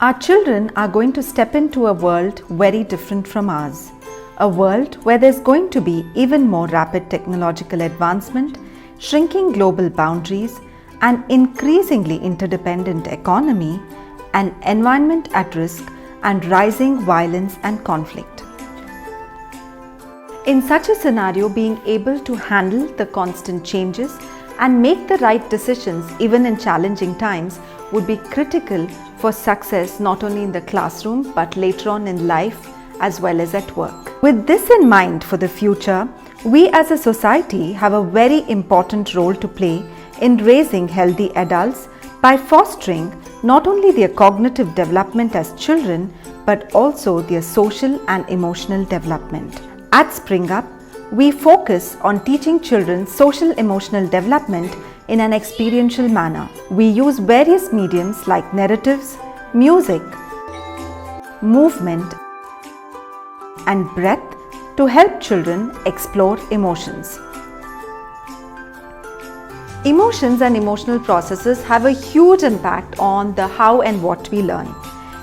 Our children are going to step into a world very different from ours. A world where there's going to be even more rapid technological advancement, shrinking global boundaries, an increasingly interdependent economy, an environment at risk, and rising violence and conflict. In such a scenario, being able to handle the constant changes and make the right decisions even in challenging times would be critical for success not only in the classroom but later on in life as well as at work. With this in mind for the future, we as a society have a very important role to play in raising healthy adults by fostering not only their cognitive development as children but also their social and emotional development. At SpringUP, we focus on teaching children social emotional development in an experiential manner. We use various mediums like narratives, music, movement, and breath to help children explore emotions. Emotions and emotional processes have a huge impact on the how and what we learn.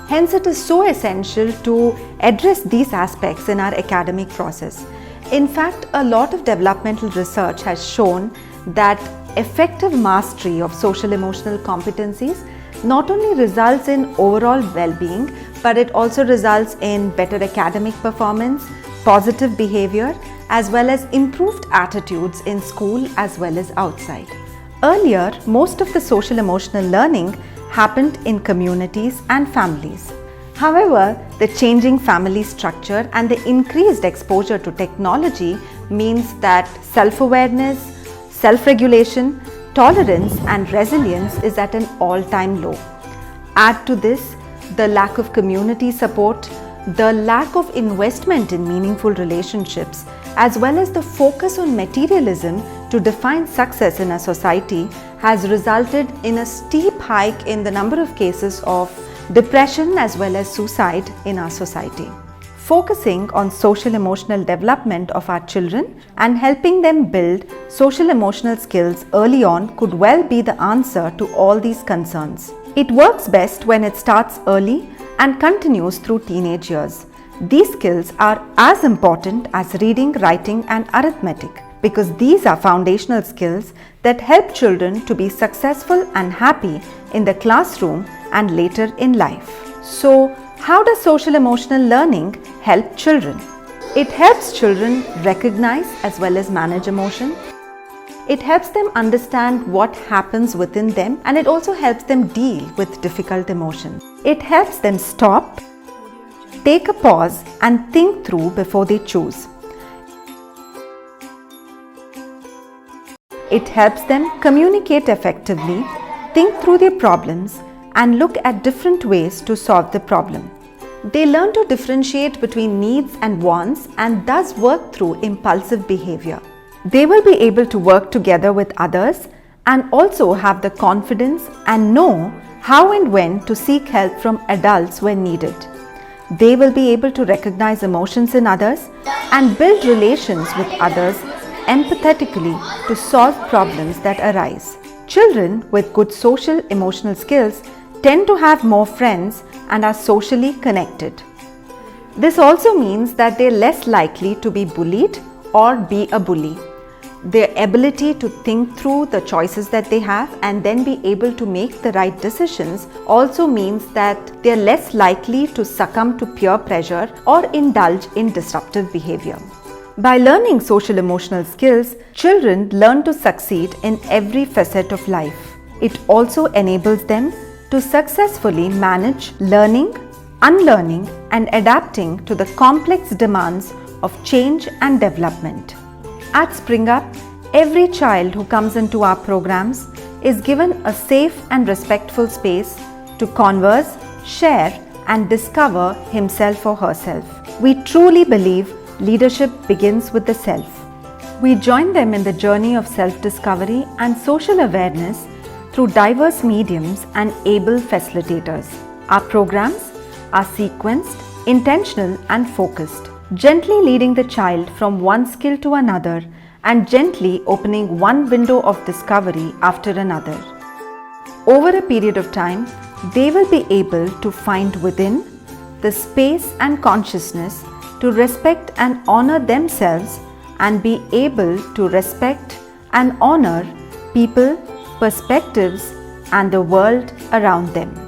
Hence, it is so essential to address these aspects in our academic process. In fact, a lot of developmental research has shown that effective mastery of social emotional competencies not only results in overall well-being, but it also results in better academic performance, positive behavior, as well as improved attitudes in school as well as outside. Earlier, most of the social emotional learning happened in communities and families. However, the changing family structure and the increased exposure to technology means that self-awareness, self-regulation, tolerance and resilience is at an all-time low. Add to this the lack of community support, the lack of investment in meaningful relationships, as well as the focus on materialism to define success in a society has resulted in a steep hike in the number of cases of depression as well as suicide in our society. Focusing on social emotional development of our children and helping them build social emotional skills early on could well be the answer to all these concerns. It works best when it starts early and continues through teenage years. These skills are as important as reading, writing, and arithmetic because these are foundational skills that help children to be successful and happy in the classroom and later in life. So, how does social emotional learning help children? It helps children recognize as well as manage emotion. It helps them understand what happens within them, and it also helps them deal with difficult emotions. It helps them stop, take a pause and think through before they choose. It helps them communicate effectively, think through their problems and look at different ways to solve the problem. They learn to differentiate between needs and wants and thus work through impulsive behavior. They will be able to work together with others and also have the confidence and know how and when to seek help from adults when needed. They will be able to recognize emotions in others and build relations with others empathetically to solve problems that arise. Children with good social emotional skills tend to have more friends and are socially connected. This also means that they are less likely to be bullied or be a bully. Their ability to think through the choices that they have and then be able to make the right decisions also means that they are less likely to succumb to peer pressure or indulge in disruptive behavior. By learning social emotional skills, children learn to succeed in every facet of life. It also enables them to successfully manage learning, unlearning, and adapting to the complex demands of change and development. At SpringUP, every child who comes into our programs is given a safe and respectful space to converse, share, and discover himself or herself. We truly believe leadership begins with the self. We join them in the journey of self-discovery and social awareness through diverse mediums and able facilitators. Our programs are sequenced, intentional, and focused, gently leading the child from one skill to another and gently opening one window of discovery after another. Over a period of time, they will be able to find within the space and consciousness to respect and honor themselves and be able to respect and honor people, perspectives, and the world around them.